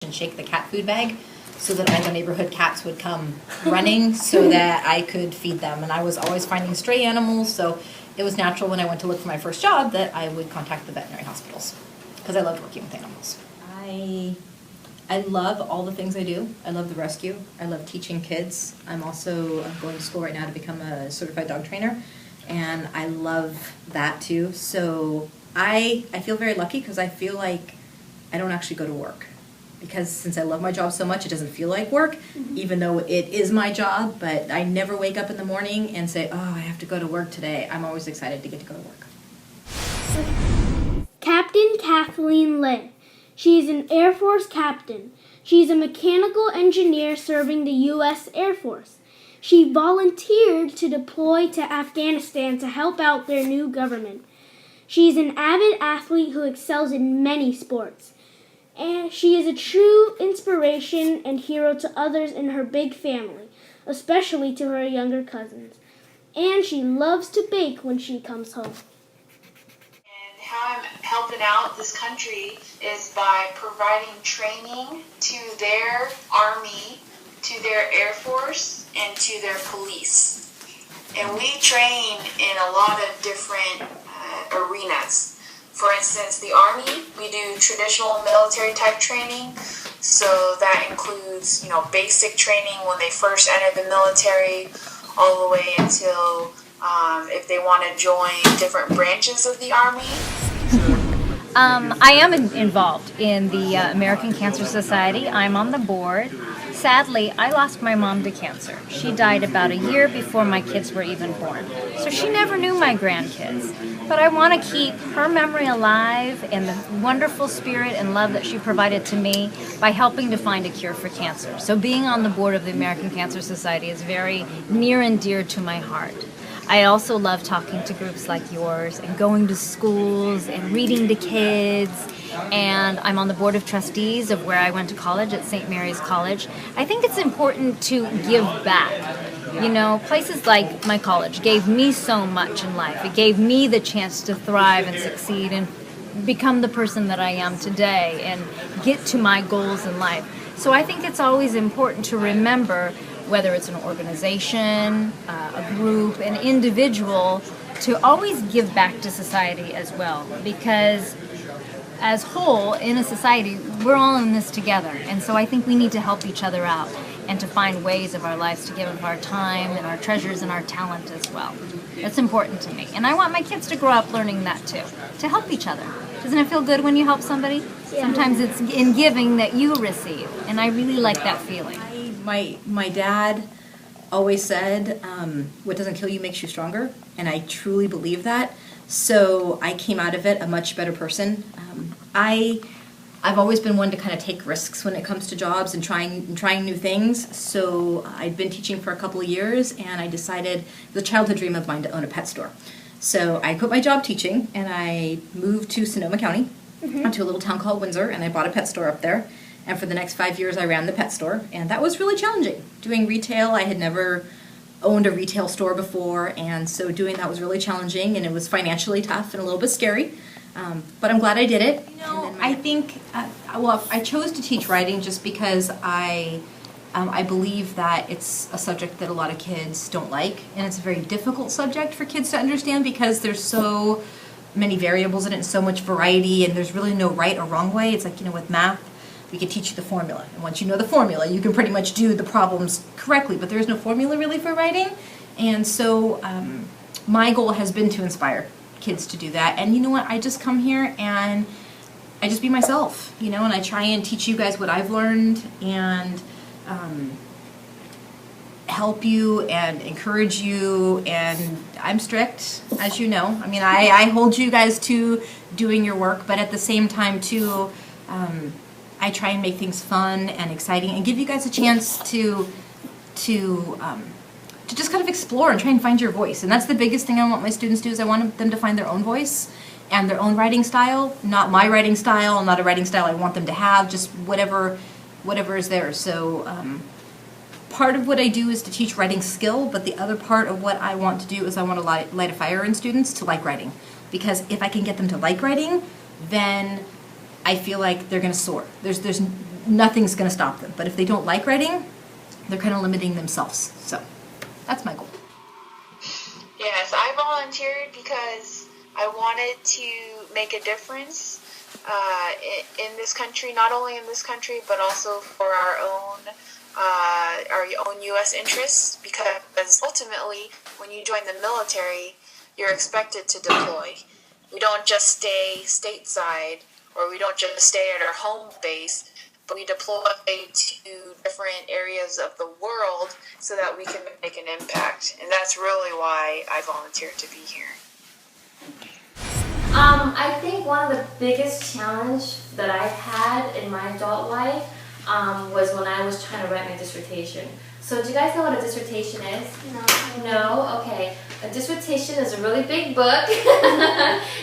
and shake the cat food bag so that all the neighborhood cats would come running so that I could feed them. And I was always finding stray animals, so it was natural when I went to look for my first job that I would contact the veterinary hospitals because I loved working with animals. I love all the things I do. I love the rescue. I love teaching kids. I'm also going to school right now to become a certified dog trainer, and I love that too. So I feel very lucky because I feel like I don't actually go to work. Because since I love my job so much, it doesn't feel like work, even though it is my job. But I never wake up in the morning and say, oh, I have to go to work today. I'm always excited to get to go to work. Captain Kathleen Lay. She is an Air Force captain. She is a mechanical engineer serving the U.S. Air Force. She volunteered to deploy to Afghanistan to help out their new government. She is an avid athlete who excels in many sports. And she is a true inspiration and hero to others in her big family, especially to her younger cousins. And she loves to bake when she comes home. And how I'm helping out this country is by providing training to their Army, to their Air Force, and to their police. And we train in a lot of different arenas. For instance, the Army, we do traditional military type training. So that includes, basic training when they first enter the military, all the way until if they want to join different branches of the Army. I am involved in the American Cancer Society. I'm on the board. Sadly, I lost my mom to cancer. She died about a year before my kids were even born. So she never knew my grandkids. But I want to keep her memory alive and the wonderful spirit and love that she provided to me by helping to find a cure for cancer. So being on the board of the American Cancer Society is very near and dear to my heart. I also love talking to groups like yours and going to schools and reading to kids. And I'm on the board of trustees of where I went to college at St. Mary's College. I think it's important to give back. Places like my college gave me so much in life. It gave me the chance to thrive and succeed and become the person that I am today and get to my goals in life. So I think it's always important to remember, whether it's an organization, a group, an individual, to always give back to society as well. Because as whole, in a society, we're all in this together. And so I think we need to help each other out and to find ways of our lives to give of our time and our treasures and our talent as well. That's important to me. And I want my kids to grow up learning that too, to help each other. Doesn't it feel good when you help somebody? Yeah. Sometimes it's in giving that you receive. And I really like that feeling. My dad always said, what doesn't kill you makes you stronger. And I truly believe that. So I came out of it a much better person. I've always been one to kind of take risks when it comes to jobs and trying new things. So I'd been teaching for a couple of years, and I decided, it was a childhood dream of mine to own a pet store. So I quit my job teaching, and I moved to Sonoma County, to a little town called Windsor, and I bought a pet store up there. And for the next 5 years, I ran the pet store, and that was really challenging. Doing retail, I had never owned a retail store before, and so doing that was really challenging, and it was financially tough and a little bit scary. But I'm glad I did it. I think, I chose to teach writing just because I believe that it's a subject that a lot of kids don't like, and it's a very difficult subject for kids to understand because there's so many variables in it and so much variety, and there's really no right or wrong way. It's like, with math, we can teach you the formula, and once you know the formula, you can pretty much do the problems correctly, but there is no formula really for writing. And so my goal has been to inspire kids to do that. And you know what, I just come here and I just be myself, and I try and teach you guys what I've learned and help you and encourage you. And I'm strict, as you know. I hold you guys to doing your work, but at the same time too, I try and make things fun and exciting and give you guys a chance to just kind of explore and try and find your voice. And that's the biggest thing I want my students to do, is I want them to find their own voice and their own writing style, not my writing style, not a writing style I want them to have, just whatever is there. So part of what I do is to teach writing skill, but the other part of what I want to do is I want to light a fire in students to like writing. Because if I can get them to like writing, then I feel like they're going to soar. There's nothing's going to stop them. But if they don't like writing, they're kind of limiting themselves. So that's my goal. Yes, I volunteered because I wanted to make a difference in this country, not only in this country, but also for our own U.S. interests, because ultimately, when you join the military, you're expected to deploy. We don't just stay stateside, or we don't just stay at our home base, but we deploy to different areas of the world so that we can make an impact. And that's really why I volunteered to be here. I think one of the biggest challenge that I've had in my adult life was when I was trying to write my dissertation. So do you guys know what a dissertation is? No. No? Okay. A dissertation is a really big book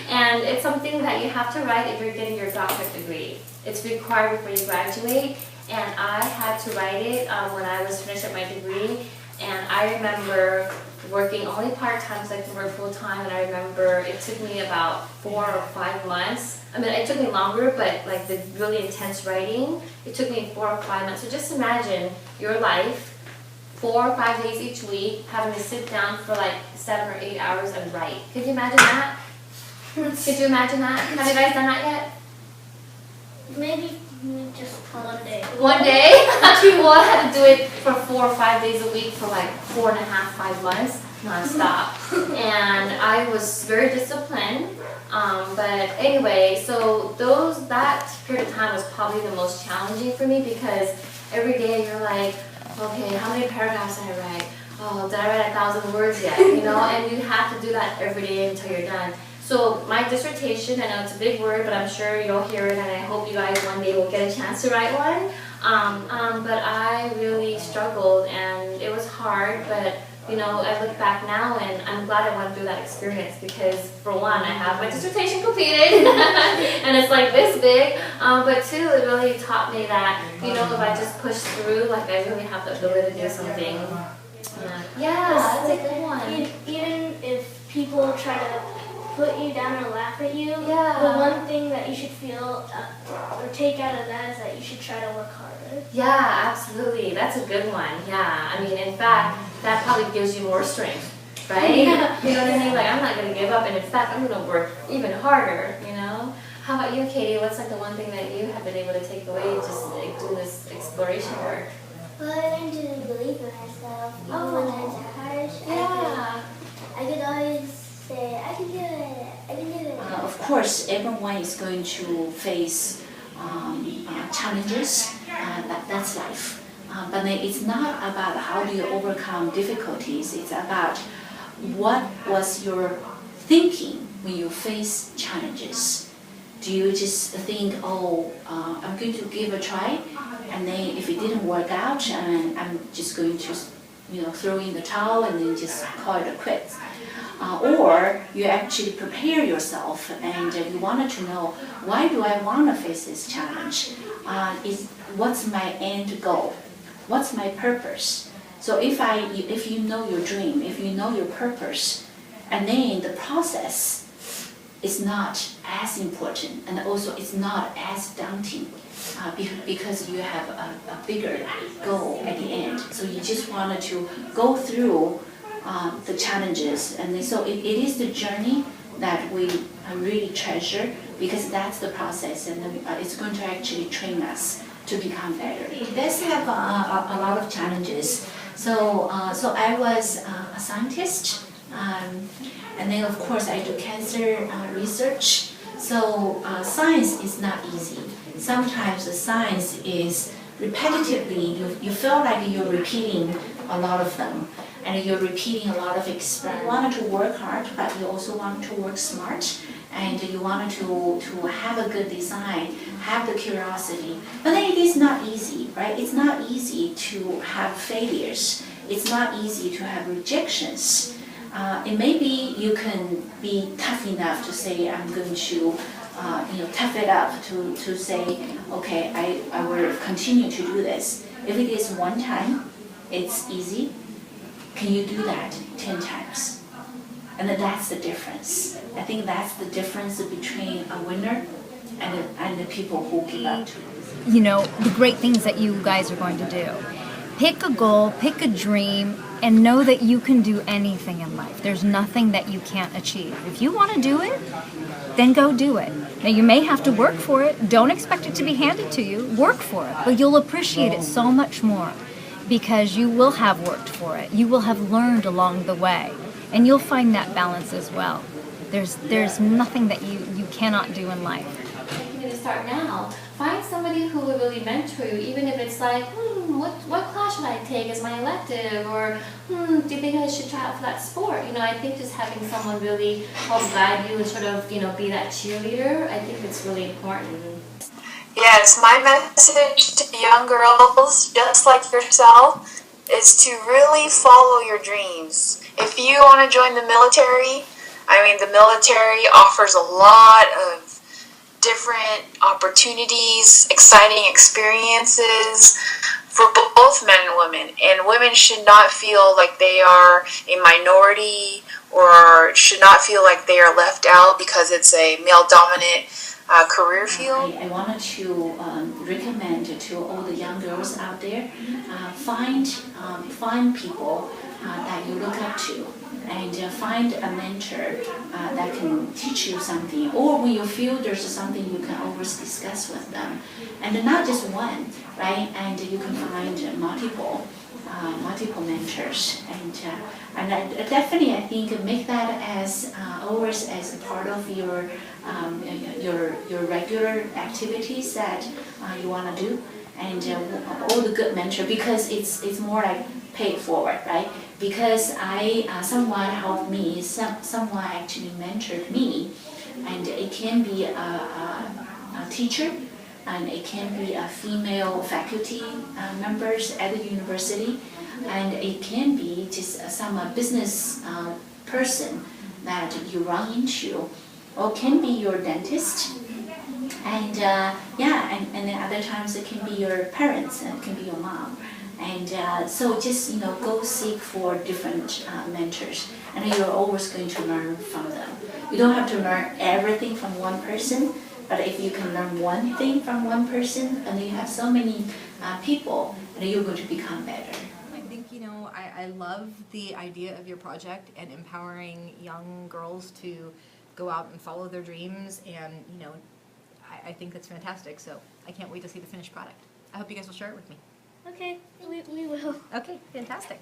and it's something that you have to write if you're getting your doctorate degree. It's required before you graduate, and I had to write it when I was finished at my degree, and I remember working only part-time so I could work full-time, and I remember it took me about 4 or 5 months. I mean, it took me longer, but like the really intense writing, it took me 4 or 5 months. So just imagine your life, 4 or 5 days each week, having to sit down for like 7 or 8 hours and write. Could you imagine that? Could you imagine that? Have you guys done that yet? Maybe just one day. One day? Actually, well, I had to do it for 4 or 5 days a week for like 4.5, 5 months, non-stop. And I was very disciplined. But anyway, so that period of time was probably the most challenging for me, because every day you're like, okay, how many paragraphs did I write? Oh, did I write 1,000 words yet? You know, and you have to do that every day until you're done. So my dissertation, I know it's a big word, but I'm sure you'll hear it, and I hope you guys one day will get a chance to write one. But I really struggled, and it was hard, but you know, I look back now, and I'm glad I went through that experience, because for one, I have my dissertation completed, and it's like this big, but two, it really taught me that, you know, if I just push through, like I really have the ability to do something. Yeah, that's a good one. Even if people try to put you down or laugh at you, Yeah. the one thing that you should feel or take out of that is that you should try to work harder. Yeah, absolutely. That's a good one. Yeah. I mean, in fact, that probably gives you more strength, right? Yeah. You know what I mean? Like, I'm not going to give up, and in fact, I'm going to work even harder, you know? How about you, Katie? What's like the one thing that you have been able to take away just like, doing this exploration work? Well, I learned to believe in myself. Even when times are harsh, Yeah. I could always say, I can do it, I can do it. Of course, everyone is going to face challenges. That's life. But then it's not about how do you overcome difficulties. It's about what was your thinking when you face challenges. Do you just think, oh, I'm going to give a try, and then if it didn't work out, I'm just going to, throw in the towel and then just call it a quits? Or you actually prepare yourself and you wanted to know, why do I want to face this challenge? What's my end goal? What's my purpose? So if you know your dream, if you know your purpose, and then the process is not as important, and also it's not as daunting because you have a bigger goal at the end. So you just wanted to go through the challenges, and so it is the journey that we really treasure, because that's the process, and it's going to actually train us to become better. It does have a lot of challenges. So I was a scientist, and then of course I do cancer research. So science is not easy. Sometimes the science is repetitively, you feel like you're repeating a lot of them, and you're repeating a lot of experiments. You wanted to work hard, but you also want to work smart, and you wanted to have a good design, have the curiosity. But then it is not easy, right? It's not easy to have failures. It's not easy to have rejections. And maybe you can be tough enough to say, I'm going to tough it up to say, okay, I will continue to do this. If it is one time, it's easy. Can you do that 10 times? And then that's the difference. I think that's the difference between a winner and the people who give up. the great things that you guys are going to do. Pick a goal, pick a dream, and know that you can do anything in life. There's nothing that you can't achieve. If you want to do it, then go do it. Now, you may have to work for it. Don't expect it to be handed to you. Work for it. But you'll appreciate it so much more because you will have worked for it. You will have learned along the way. And you'll find that balance as well. There's nothing that you cannot do in life. You're going to start now. Find somebody who will really mentor you, even if it's like, what class should I take as my elective, or do you think I should try out for that sport? I think just having someone really help guide you and sort of, be that cheerleader, I think it's really important. Yes, my message to young girls, just like yourself, is to really follow your dreams. If you want to join the military, the military offers a lot of different opportunities, exciting experiences for both men and women. And women should not feel like they are a minority or should not feel like they are left out because it's a male-dominant career field. I wanted to recommend to all the young girls out there, find people that you look up to, and find a mentor that can teach you something, or when you feel there's something you can always discuss with them, and not just one, right? And you can find multiple mentors, and definitely I think make that as always as a part of your regular activities that you want to do, and all the good mentor, because it's more like pay it forward, right? Because someone helped me, someone actually mentored me, and it can be a teacher, and it can be a female faculty members at the university, and it can be just some business person that you run into, or can be your dentist, and and then other times it can be your parents, and it can be your mom. And so just go seek for different mentors, and you're always going to learn from them. You don't have to learn everything from one person, but if you can learn one thing from one person, and you have so many people, and you're going to become better. I think, I love the idea of your project and empowering young girls to go out and follow their dreams, and, I think that's fantastic. So I can't wait to see the finished product. I hope you guys will share it with me. Okay, we will. Okay, fantastic.